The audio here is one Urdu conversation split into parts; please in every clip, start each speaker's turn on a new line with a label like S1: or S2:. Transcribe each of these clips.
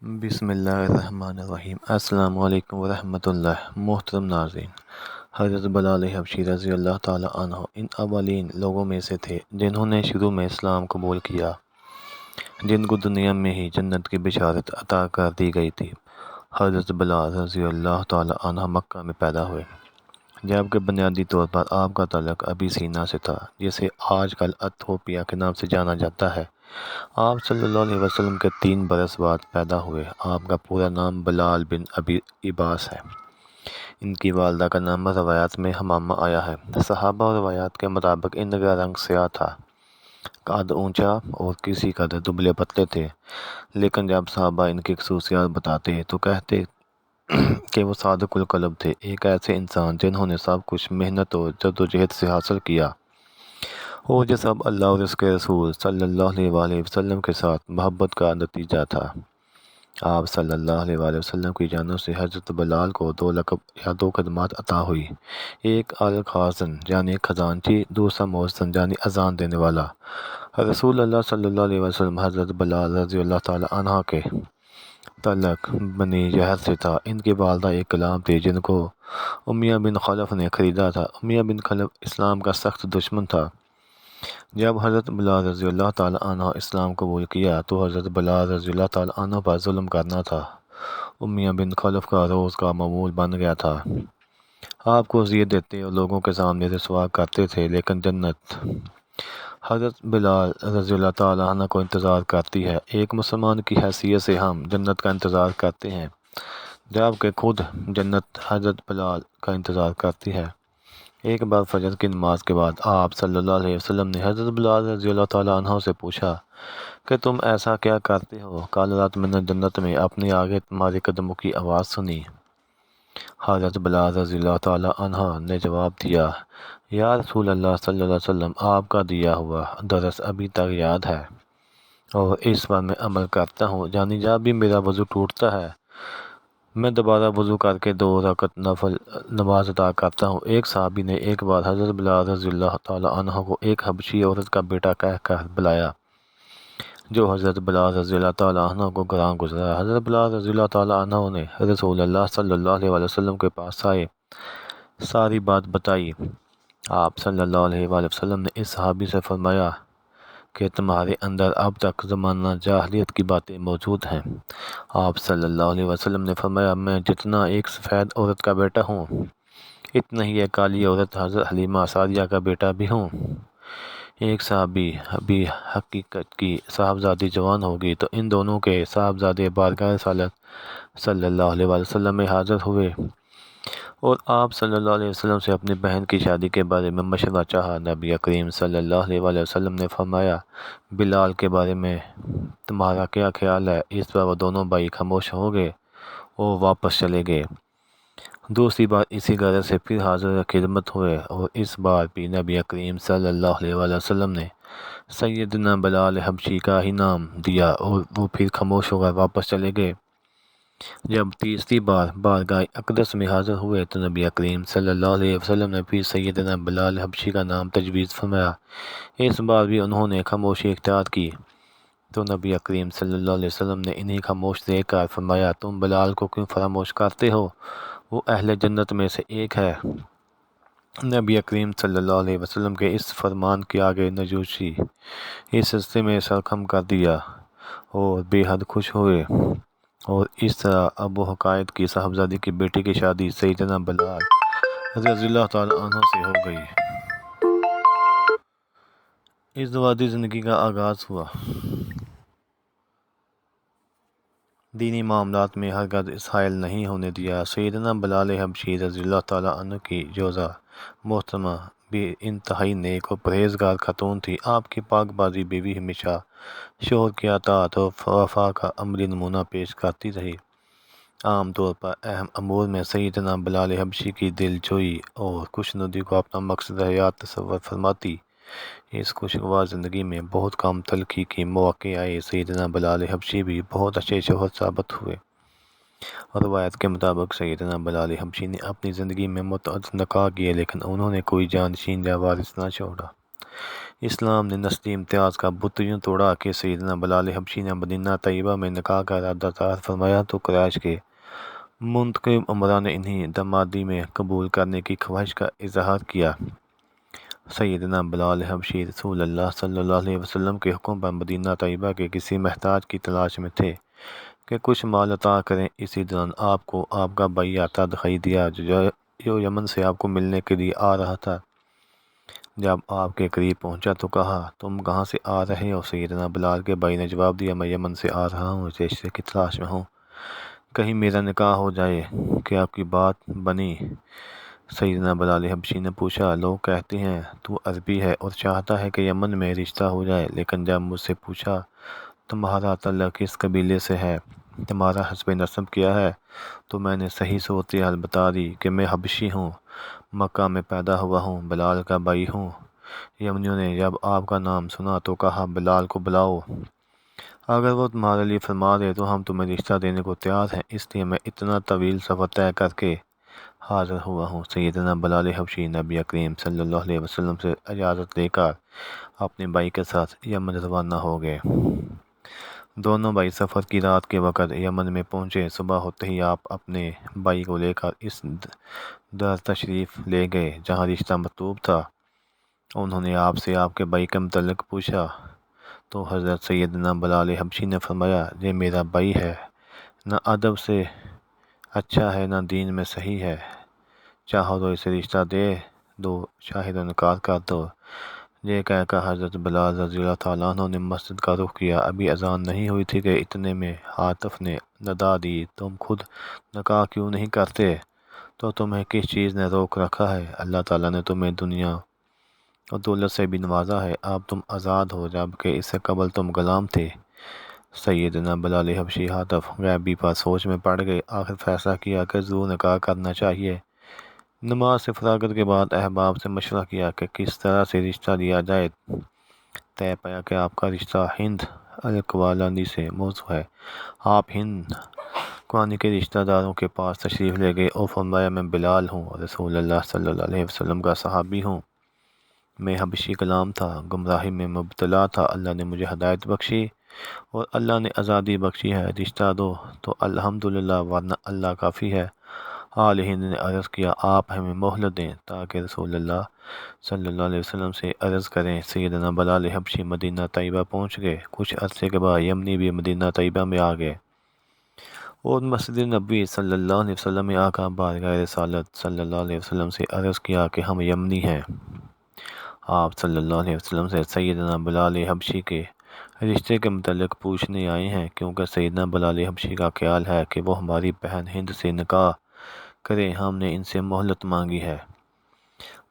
S1: بسم اللہ الرحمن الرحیم۔ السلام علیکم ورحمۃ اللہ۔ محترم ناظرین، حضرت بلال حبشی رضی اللہ تعالیٰ عنہ ان اولین لوگوں میں سے تھے جنہوں نے شروع میں اسلام قبول کیا، جن کو دنیا میں ہی جنت کی بشارت عطا کر دی گئی تھی۔ حضرت بلال رضی اللہ تعالیٰ عنہ مکہ میں پیدا ہوئے، جبکہ بنیادی طور پر آپ کا تعلق ابی سینا سے تھا، جسے آج کل ایتھوپیا کے نام سے جانا جاتا ہے۔ آپ صلی اللہ علیہ وسلم کے 3 برس بعد پیدا ہوئے۔ آپ کا پورا نام بلال بن ابی عباس ہے۔ ان کی والدہ کا نام روایات میں حمامہ آیا ہے۔ صحابہ اور روایات کے مطابق ان کا رنگ سیاہ تھا، قد اونچا اور کسی قدر دبلے پتلے تھے، لیکن جب صحابہ ان کی خصوصیات بتاتے تو کہتے کہ وہ صادق القلب تھے، ایک ایسے انسان جنہوں نے سب کچھ محنت اور جدوجہد سے حاصل کیا، اور یہ سب اللہ اور اس کے رسول صلی اللہ علیہ وآلہ وسلم کے ساتھ محبت کا نتیجہ تھا۔ آپ صلی اللہ علیہ وآلہ وسلم کی جانب سے حضرت بلال کو 2 لقب یا 2 خدمات عطا ہوئی، ایک الخازن یعنی خزانچی، دوسرا مؤذن یعنی اذان دینے والا۔ رسول اللہ صلی اللہ علیہ وسلم حضرت بلال رضی اللہ تعالیٰ عنہ کے تعلق بنی جہر سے تھا۔ ان کی والدہ ایک غلام تھی جن کو امیہ بن خلف نے خریدا تھا۔ امیہ بن خلف اسلام کا سخت دشمن تھا۔ جب حضرت بلال رضی اللہ تعالیٰ عنہ اسلام قبول کیا تو حضرت بلال رضی اللہ تعالیٰ عنہ پر ظلم کرنا تھا امیہ بن خلف کا روز کا معمول بن گیا تھا۔ آپ کو اذیت دیتے اور لوگوں کے سامنے رسوا کرتے تھے، لیکن جنت حضرت بلال رضی اللہ تعالیٰ عنہ کو انتظار کرتی ہے۔ ایک مسلمان کی حیثیت سے ہم جنت کا انتظار کرتے ہیں، جبکہ خود جنت حضرت بلال کا انتظار کرتی ہے۔ ایک بار فجر کی نماز کے بعد آپ صلی اللہ علیہ وسلم نے حضرت بلال رضی اللہ تعالیٰ عنہ سے پوچھا کہ تم ایسا کیا کرتے ہو؟ کل رات میں نے جنت میں اپنے آگے تمہارے قدموں کی آواز سنی۔ حضرت بلال رضی اللہ تعالیٰ عنہ نے جواب دیا، یا رسول اللہ صلی اللہ علیہ وسلم، آپ کا دیا ہوا درس ابھی تک یاد ہے اور اس پر میں عمل کرتا ہوں، یعنی جب بھی میرا وضو ٹوٹتا ہے میں دوبارہ وضو کر کے 2 رکعت نفل نماز ادا کرتا ہوں۔ ایک صحابی نے ایک بار حضرت بلال رضی اللہ تعالیٰ عنہ کو ایک حبشی عورت کا بیٹا کہہ کر بلایا، جو حضرت بلال رضی اللہ تعالیٰ عنہ کو گراں گزرا۔ حضرت بلال رضی اللہ تعالیٰ عنہ نے رسول اللہ صلی اللہ علیہ وسلم کے پاس آئے، ساری بات بتائی۔ آپ صلی اللہ علیہ وآلہ وسلم نے اس صحابی سے فرمایا کہ تمہارے اندر اب تک زمانہ جاہلیت کی باتیں موجود ہیں۔ آپ صلی اللہ علیہ وسلم نے فرمایا، میں جتنا ایک سفید عورت کا بیٹا ہوں، اتنا ہی ایک کالی عورت حضرت حلیمہ سعدیہ کا بیٹا بھی ہوں۔ ایک صحابی ابھی حقیقت کی صاحبزادی جوان ہوگی تو ان دونوں کے صاحبزادے بارگاہ رسالت صلی اللہ علیہ وسلم میں حاضر ہوئے اور آپ صلی اللہ علیہ وسلم سے اپنی بہن کی شادی کے بارے میں مشورہ چاہا۔ نبی کریم صلی اللہ علیہ وسلم نے فرمایا، بلال کے بارے میں تمہارا کیا خیال ہے؟ اس پر وہ دونوں بھائی خاموش ہو گئے اور واپس چلے گئے۔ دوسری بار اسی غرض سے پھر حاضر خدمت ہوئے اور اس بار بھی نبی کریم صلی اللہ علیہ وسلم نے سیدنا بلال حبشی کا ہی نام دیا اور وہ پھر خاموش ہو کر واپس چلے گئے۔ جب تیسری بار بارگاہ اقدس میں حاضر ہوئے تو نبی کریم صلی اللہ علیہ وسلم نے پھر سیدنا بلال حبشی کا نام تجویز فرمایا۔ اس بار بھی انہوں نے خاموشی اختیار کی تو نبی کریم صلی اللہ علیہ وسلم نے انہیں خاموش دیکھ کر فرمایا، تم بلال کو کیوں فراموش کرتے ہو؟ وہ اہل جنت میں سے ایک ہے۔ نبی کریم صلی اللہ علیہ وسلم کے اس فرمان کے آگے نجوشی اس رستے میں سر خم کر دیا اور بے حد خوش ہوئے، اور اس طرح ابو حقائق کی صاحبزادی کی بیٹی کی شادی سیدنا بلال رضی اللہ تعالیٰ عنہ سے ہو گئی۔ ازدواجی زندگی کا آغاز ہوا۔ دینی معاملات میں ہرگز اسحائل نہیں ہونے دیا۔ سیدنا بلال حبشی رضی اللہ تعالیٰ عنہ کی جوزہ محترمہ بھی انتہائی نیک اور پرہیزگار خاتون تھی۔ آپ کی پاک بازی بیوی ہمیشہ شوہر کی اطاعت اور وفا کا عملی نمونہ پیش کرتی رہی۔ عام طور پر اہم امور میں سیدنا بلال حبشی کی دل جوئی اور خوشنودی کو اپنا مقصد حیات تصور فرماتی۔ اس خوشگوار زندگی میں بہت کم تلخی کے مواقع آئے۔ سیدنا بلال حبشی بھی بہت اچھے شوہر ثابت ہوئے۔ روایت کے مطابق سیدنا بلال حبشی نے اپنی زندگی میں متعدد نکاح کیے، لیکن انہوں نے کوئی جانشین یا وارث نہ چھوڑا۔ اسلام نے نسلی امتیاز کا بت یوں توڑا کہ سیدنا بلال حبشی نے مدینہ طیبہ میں نکاح کا ارادہ ظاہر فرمایا تو قریش کے منتخب امراء نے انہیں دامادی میں قبول کرنے کی خواہش کا اظہار کیا۔ سیدنا بلال حبشی رسول اللہ صلی اللہ علیہ وسلم کے حکم پر مدینہ طیبہ کے کسی محتاج کی تلاش میں تھے کہ کچھ مال عطا کریں۔ اسی دوران آپ کو آپ کا بھائی آتا دکھائی دیا جو یمن سے آپ کو ملنے کے لیے آ رہا تھا۔ جب آپ کے قریب پہنچا تو کہا، تم کہاں سے آ رہے ہو؟ سیدنا بلال کے بھائی نے جواب دیا، میں یمن سے آ رہا ہوں، رشتے کی تلاش میں ہوں، کہیں میرا نکاح ہو جائے۔ کیا آپ کی بات بنی؟ سیدنا بلال حبشی نے پوچھا، لوگ کہتے ہیں تو عربی ہے اور چاہتا ہے کہ یمن میں رشتہ ہو جائے، لیکن جب مجھ سے پوچھا تمہارا تعلق کس قبیلے سے ہے، تمہارا حسب نسب کیا ہے، تو میں نے صحیح صورتحال بتا دی کہ میں حبشی ہوں، مکہ میں پیدا ہوا ہوں، بلال کا بھائی ہوں۔ یمنیوں نے جب آپ کا نام سنا تو کہا، بلال کو بلاؤ، اگر وہ تمہارے لیے فرما دے تو ہم تمہیں رشتہ دینے کو تیار ہیں، اس لیے میں اتنا طویل سفر طے کر کے حاضر ہوا ہوں۔ سیدنا بلال حبشی نبی کریم صلی اللہ علیہ وسلم سے اجازت لے کر اپنے بھائی کے ساتھ یمن روانہ ہو گئے۔ دونوں بھائی سفر کی رات کے وقت یمن میں پہنچے۔ صبح ہوتے ہی آپ اپنے بھائی کو لے کر اس در تشریف لے گئے جہاں رشتہ مطلوب تھا۔ انہوں نے آپ سے آپ کے بھائی کے متعلق پوچھا تو حضرت سیدنا بلال حبشی نے فرمایا، یہ میرا بھائی ہے، نہ ادب سے اچھا ہے نہ دین میں صحیح ہے، چاہو تو اسے رشتہ دے دو، چاہے تو انکار کر دو۔ یہ کہہ کر حضرت بلال رضی اللہ تعالیٰ عنہ نے مسجد کا رخ کیا۔ ابھی اذان نہیں ہوئی تھی کہ اتنے میں عاطف نے ندا دی، تم خود نکاح کیوں نہیں کرتے؟ تو تمہیں کس چیز نے روک رکھا ہے؟ اللہ تعالیٰ نے تمہیں دنیا اور دولت سے بھی نوازا ہے، اب تم آزاد ہو، جبکہ اس سے قبل تم غلام تھے۔ سیدنا بلال حبشی عاطف غیبی پر سوچ میں پڑ گئے۔ آخر فیصلہ کیا کہ ضرور نکاح کرنا چاہیے۔ نماز سے فراغت کے بعد احباب سے مشورہ کیا کہ کس طرح سے رشتہ دیا جائے۔ طے پایا کہ آپ کا رشتہ ہند القوالانی سے موزوں ہے۔ آپ ہند کوانی کے رشتہ داروں کے پاس تشریف لے گئے اور فرمایا، میں بلال ہوں، رسول اللہ صلی اللہ علیہ وسلم کا صحابی ہوں، میں حبشی غلام تھا، گمراہی میں مبتلا تھا، اللہ نے مجھے ہدایت بخشی اور اللہ نے آزادی بخشی ہے، رشتہ دو تو الحمدللہ، ورنہ اللہ کافی ہے۔ آل ہند نے عرض کیا، آپ ہمیں مہلت دیں تاکہ رسول اللہ صلی اللہ علیہ وسلم سے عرض کریں۔ سیدنا بلال حبشی مدینہ طیبہ پہنچ گئے۔ کچھ عرصے کے بعد یمنی بھی مدینہ طیبہ میں آ گئے اور مسجد نبوی صلی اللہ علیہ وسلم میں آ کر بارگاہ رسالت صلی اللہ علیہ وسلم سے عرض کیا کہ ہم یمنی ہیں۔ آپ صلی اللہ علیہ وسلم سے سیدنا بلال حبشی کے رشتے کے متعلق پوچھنے آئے ہیں، کیونکہ سیدنا بلال حبشی کا خیال ہے کہ وہ ہماری بہن ہند سے نکاح کریں، ہم نے ان سے مہلت مانگی ہے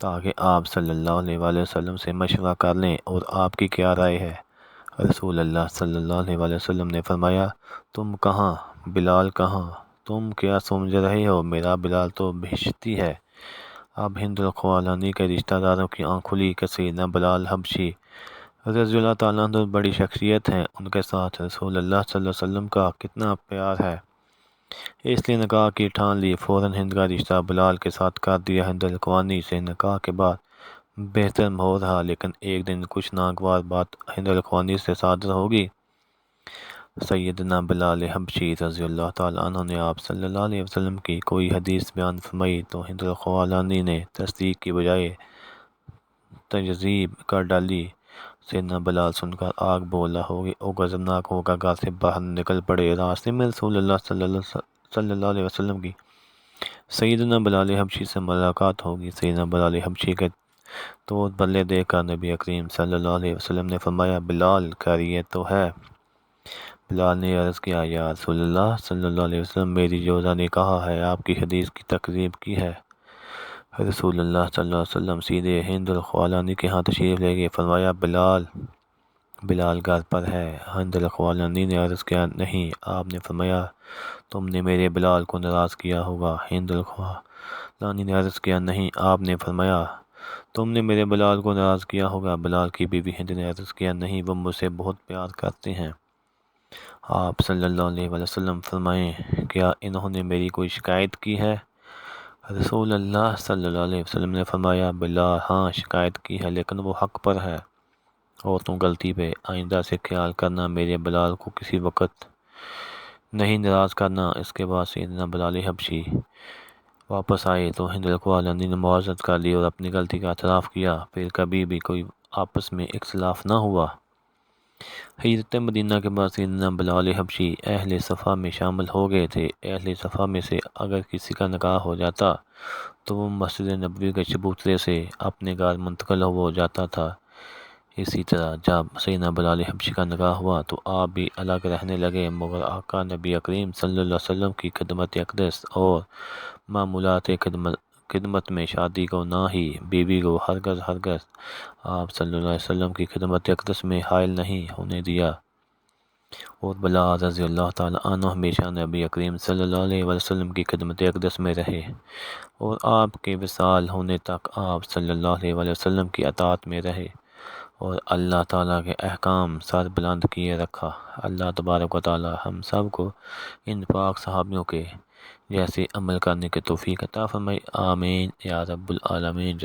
S1: تاکہ آپ صلی اللہ علیہ وسلم سے مشورہ کر لیں اور آپ کی کیا رائے ہے۔ رسول اللہ صلی اللہ علیہ وسلم نے فرمایا، تم کہاں، بلال کہاں، تم کیا سمجھ رہے ہو، میرا بلال تو بہشتی ہے۔ اب ہند القوالانی کے رشتہ داروں کی آنکھ کھلی کہ سیدنا بلال حبشی رضی اللہ تعالیٰ عنہ بڑی شخصیت ہیں، ان کے ساتھ رسول اللہ صلی اللہ علیہ وسلم کا کتنا پیار ہے، اس لیے نکاح کی ٹھان لی۔ فوراً ہند کا رشتہ بلال کے ساتھ کر دیا۔ ہند القوانی سے نکاح کے بعد بہتر ماحول رہا، لیکن ایک دن کچھ ناگوار بات ہند القوانی سے صادر ہوگی۔ سیدنا بلال حبشی رضی اللہ تعالیٰ عنہ نے آپ صلی اللہ علیہ وسلم کی کوئی حدیث بیان فرمائی تو ہند القوالانی نے تصدیق کی بجائے تکذیب کر ڈالی۔ سیدنا بلال سن کر آگ بولا ہوگی اور غضبناک ہو کر گھر سے باہر نکل پڑے۔ راستے میں رسول اللہ صلی اللہ علیہ وسلم کی سیدنا بلال حبشی سے ملاقات ہوگی۔ سیدنا بلال حبشی کے تو بدلے دیکھ کر نبی کریم صلی اللہ علیہ وسلم نے فرمایا، بلال خیریت تو ہے؟ بلال نے عرض کیا، یا رسول اللہ صلی اللہ علیہ وسلم، میری جوزہ نے کہا ہے آپ کی حدیث کی تکذیب کی ہے۔ رسول اللہ صلی اللہ علیہ وسلم سیدھے ہند القوالانی کے ہاں تشریف لے گئے۔ فرمایا، بلال گھر پر ہے؟ ہند القوالانی نے عرض کیا، نہیں۔ آپ نے فرمایا، تم نے میرے بلال کو ناراض کیا ہوگا۔ ہند القوالانی نے عرض کیا، نہیں۔ آپ نے فرمایا، تم نے میرے بلال کو ناراض کیا ہوگا۔ بلال کی بیوی ہند نے عرض کیا، نہیں، وہ مجھ سے بہت پیار کرتے ہیں۔ آپ صلی اللہ علیہ وسلم فرمائیں، کیا انہوں نے میری کوئی شکایت کی ہے؟ رسول اللہ صلی اللہ علیہ وسلم نے فرمایا، بلال ہاں شکایت کی ہے، لیکن وہ حق پر ہے۔ اور تم غلطی پہ آئندہ سے خیال کرنا، میرے بلال کو کسی وقت نہیں ناراض کرنا۔ اس کے بعد سیدنا بلال حبشی واپس آئے تو ہند رکھوالیوں نے معذرت کر لی اور اپنی غلطی کا اعتراف کیا۔ پھر کبھی بھی کوئی آپس میں اختلاف نہ ہوا۔ ہجرت مدینہ کے بعد سیدنا بلال حبشی اہل صفا میں شامل ہو گئے تھے۔ اہل صفا میں سے اگر کسی کا نکاح ہو جاتا تو وہ مسجد نبوی کے چبوترے سے اپنے گھر منتقل ہو جاتا تھا۔ اسی طرح جب سیدنا بلال حبشی کا نکاح ہوا تو آپ بھی الگ رہنے لگے، مگر آقا نبی کریم صلی اللہ علیہ وسلم کی خدمت اقدس اور معمولات خدمت میں شادی کو نہ ہی بیوی کو ہرگز آپ صلی اللہ علیہ وسلم کی خدمت اقدس میں حائل نہیں ہونے دیا، اور بلال رضی اللہ تعالیٰ عنہ ہمیشہ نبی کریم صلی اللہ علیہ وسلم کی خدمت اقدس میں رہے اور آپ کے وصال ہونے تک آپ صلی اللہ علیہ وسلم کی اطاعت میں رہے اور اللہ تعالیٰ کے احکام سر بلند کیے رکھا۔ اللہ تبارک و تعالیٰ ہم سب کو ان پاک صحابیوں کے جیسے عمل کرنے کے توفیق عطا فرمائے، آمین یا رب العالمین۔